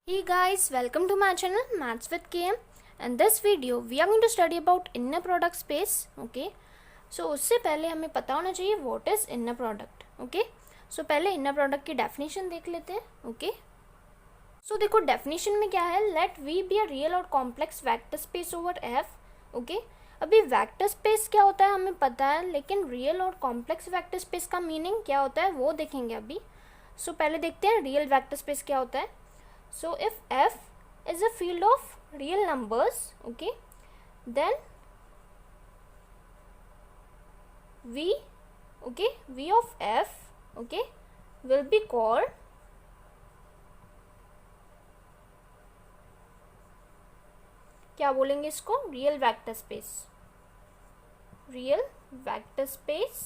Hey guys, welcome to my channel Maths with KM. In this video we are going to study about inner product space. Okay, so उससे पहले हमें पता होना चाहिए what is inner product. Okay, so पहले inner product की definition देख लेते हैं. Okay, so देखो definition में क्या है, let V be a real और complex vector space over F. Okay, अभी वेक्टर स्पेस क्या होता है हमें पता है, लेकिन रियल और कॉम्प्लेक्स वेक्टर स्पेस का मीनिंग क्या होता है वो देखेंगे अभी. सो पहले देखते हैं रियल वेक्टर स्पेस क्या होता है. So if F is a field of real numbers, okay, then V of F, okay, will be called क्या बोलेंगे इसको, real vector space. Real vector space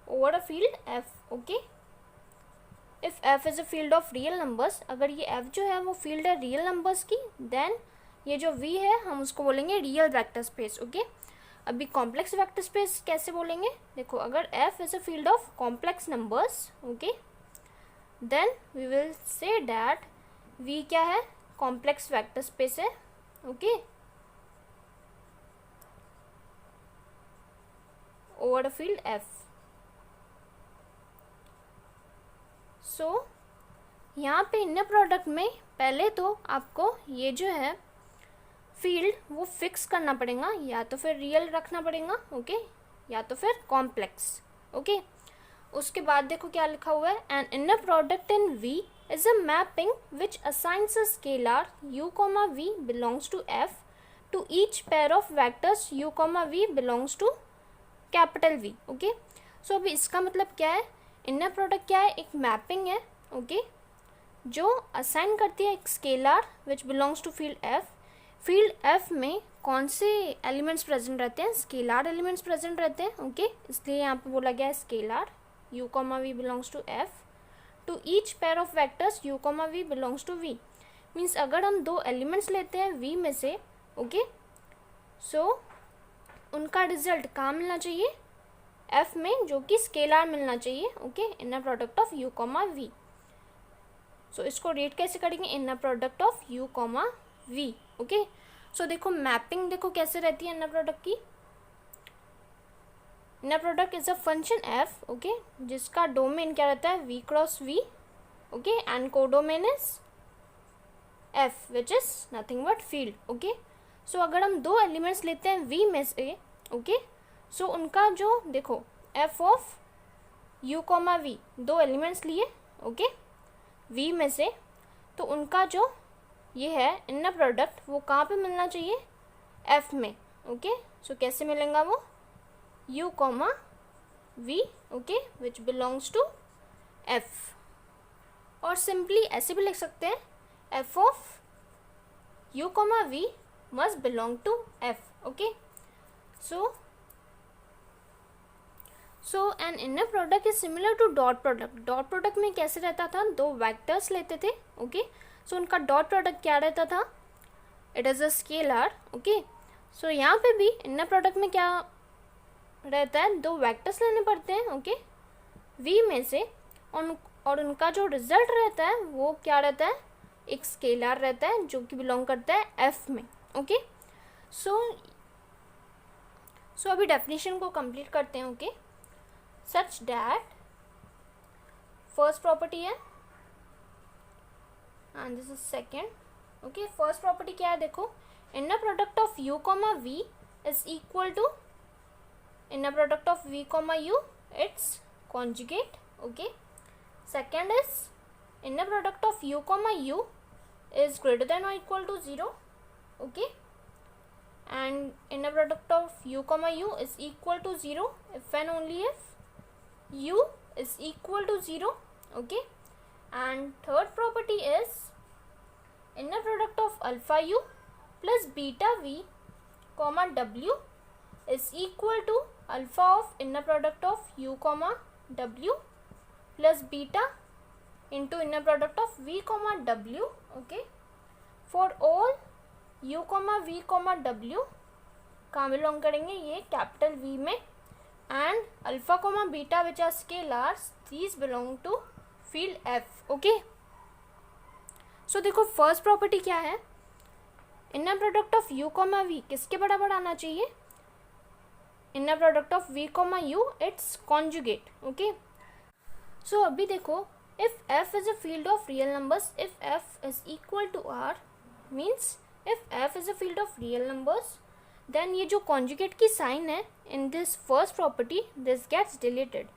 over a field F. Okay, if F is a field of real numbers, अगर ये F जो है वो field है real numbers की, देन ये जो V है हम उसको बोलेंगे रियल वेक्टर स्पेस. ओके, अभी कॉम्प्लेक्स वेक्टर स्पेस कैसे बोलेंगे, देखो अगर F is a field of complex numbers, okay, then we will say that V क्या है, कॉम्प्लेक्स वेक्टर स्पेस है. Okay, over a field F. So यहाँ पे इनर प्रोडक्ट में पहले तो आपको ये जो है फील्ड वो फिक्स करना पड़ेगा, या तो फिर रियल रखना पड़ेगा, ओके, या तो फिर कॉम्प्लेक्स. ओके, उसके बाद देखो क्या लिखा हुआ है, एन इनर प्रोडक्ट इन V is a mapping which assigns a scalar u, v belongs to F to each pair of vectors u, v belongs to capital V. Okay, so अभी इसका मतलब क्या है, इनर प्रोडक्ट क्या है, एक mapping है, ओके, जो असाइन करती है एक scalar which belongs to field F. Field F में कौन से एलिमेंट्स प्रेजेंट रहते हैं, स्केलर एलिमेंट्स प्रेजेंट रहते हैं. ओके, इसलिए यहाँ पे बोला गया है scalar u, v belongs to F to each pair of vectors u, v belongs to V. Means अगर हम दो एलिमेंट्स लेते हैं V में से, ओके, सो उनका रिजल्ट कहाँ मिलना चाहिए, F में, जो कि स्केलर मिलना चाहिए. Okay, inner product of u, v. So इसको रेट कैसे करेंगे, inner product of u, v. Okay, so देखो मैपिंग देखो कैसे रहती है इनर प्रोडक्ट की. Inner product is a function f, okay, जिसका डोमेन क्या रहता है, v cross v. Okay, and codomain is f which is nothing but field. Okay, so अगर हम दो एलिमेंट्स लेते हैं v में से, ओके, सो उनका जो देखो f ऑफ u, v, दो एलिमेंट्स लिए, ओके, v में से, तो उनका जो ये है इनर प्रोडक्ट वो कहाँ पे मिलना चाहिए, f में. ओके, सो कैसे मिलेगा वो, u, v, okay, which belongs to f. और सिंपली ऐसे भी लिख सकते हैं, f of u, v must belong to f. Okay, so an inner product is similar to dot product. Dot product में कैसे रहता था, दो वेक्टर्स लेते थे, ओके, सो उनका डॉट प्रोडक्ट क्या रहता था, it is a scalar. Okay, so यहाँ पे भी इनर प्रोडक्ट में क्या रहता है, दो वेक्टर्स लेने पड़ते हैं, ओके, V में से, और उनका जो रिजल्ट रहता है वो क्या रहता है, एक स्केलर रहता है जो कि बिलोंग करता है F में. ओके, सो अभी डेफिनेशन को कंप्लीट करते हैं. Okay, such that first property है and this is second. okay, first property क्या है, देखो inner product of u, v is equal to inner product of v, u its conjugate. okay, second is inner product of u, u is greater than or equal to 0. okay, and inner product of u, u is equal to 0 if and only if u is equal to 0. okay, and third property is inner product of alpha u plus beta v comma w is equal to alpha of inner product of u, w plus beta into inner product of v, w. okay, for all u, v, w कहाँ belong करेंगे, ये capital V में, and alpha, beta which are scalars, these belong to field F. Okay, so देखो first property क्या है, inner product of u comma v किसके बराबर आना चाहिए, inner product of v comma u it's conjugate. Okay, so अभी देखो if F is a field of real numbers, if F is equal to R means if F is a field of real numbers, then ये जो conjugate की sign है in this first property this gets deleted.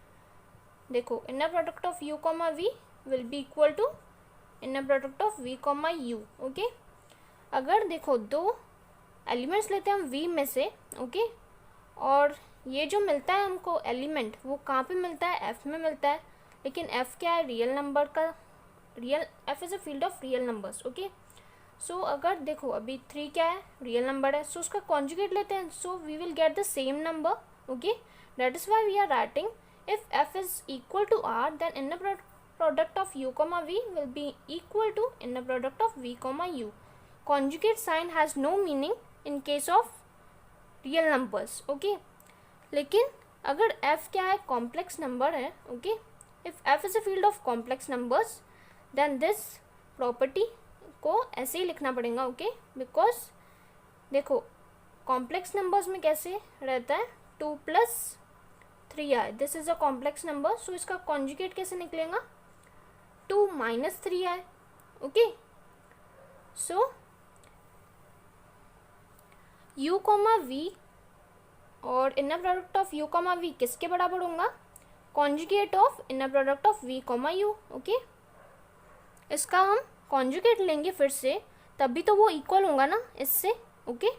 देखो inner product of u comma v will be equal to inner product of v comma u. Okay, अगर देखो दो elements लेते हैं हम वी में से, ओके, और ये जो मिलता है हमको एलिमेंट वो कहाँ पे मिलता है, एफ में मिलता है, लेकिन एफ क्या है, रियल नंबर का, real F is a field of real numbers. Okay, so अगर देखो अभी 3 क्या है, रियल नंबर है, सो उसका कॉन्जुगेट लेते हैं, so we will get the same number. Okay, that is why we are writing if F is equal to R then inner product of u comma v will be equal to inner product of v comma u. Conjugate sign has no meaning in case of real numbers. Okay, लेकिन अगर f क्या है, complex number है, okay, if f is a field of complex numbers then this property को ऐसे ही लिखना पड़ेगा। ओके, बिकॉज देखो कॉम्प्लेक्स नंबर्स में कैसे रहता है 2 + 3i, this is a complex number, so इसका कॉन्जुगेट कैसे निकलेगा 2 - 3i। Okay, so u comma v और inner product of u comma v किसके बराबर होगा, conjugate of inner product of v comma u। Okay, इसका हम कॉन्जुगेट लेंगे फिर से, तभी तो वो इक्वल होगा ना इससे। ओके,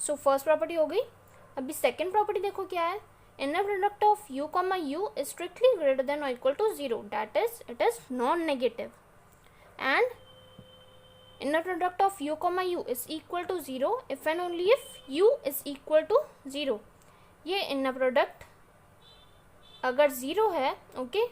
सो फर्स्ट प्रॉपर्टी हो गई। अभी सेकेंड प्रॉपर्टी देखो क्या है, inner product of u comma u is strictly greater than or equal to 0, that is it is non-negative, and inner product of u comma u is equal to 0 if and only if u is equal to 0। ये inner product अगर 0 है, okay,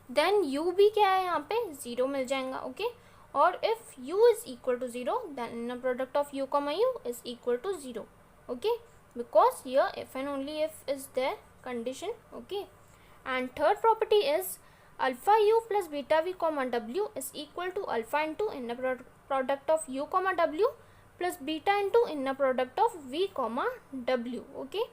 then u भी क्या है यहाँ पे 0 मिल जाएगा। Okay, और if u is equal to 0 then inner product of u comma u is equal to 0। Okay, because here if and only if is the condition। Okay, and third property is alpha u plus beta v comma w is equal to alpha into inner product of u comma w plus beta into inner product of v comma w। Okay,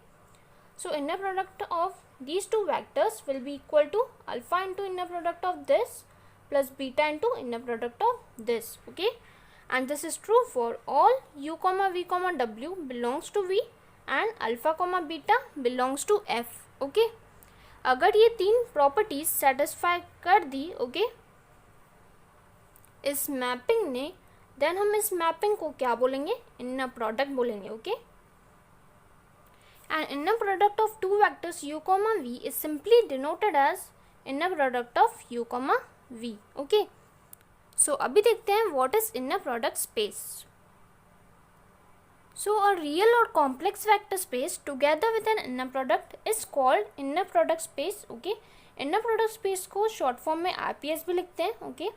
so inner product of these two vectors will be equal to alpha into inner product of this plus beta into inner product of this। Okay, and this is true for all u comma v comma w belongs to v and alpha comma beta belongs to F. Okay, अगर ये 3 properties satisfy कर दी, okay, इस mapping ने, then हम इस mapping को क्या बोलेंगे, इनर प्रोडक्ट बोलेंगे। Okay, and inner product of 2 vectors u comma v is simply denoted as inner product of u comma v। Okay, so अभी देखते हैं what is inner product space. So a real or complex vector space together with an inner product is called inner product space। Okay, inner product space को short form में RPS भी लिखते हैं। Okay,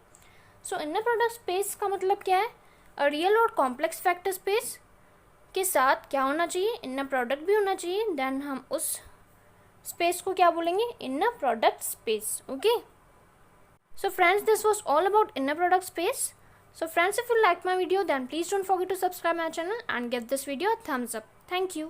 so inner product space का मतलब क्या है, a real और complex vector space के साथ क्या होना चाहिए, inner product भी होना चाहिए, then हम उस space को क्या बोलेंगे, inner product space। Okay, so friends this was all about inner product space। So friends, if you like my video then please don't forget to subscribe my channel and give this video a thumbs up. Thank you.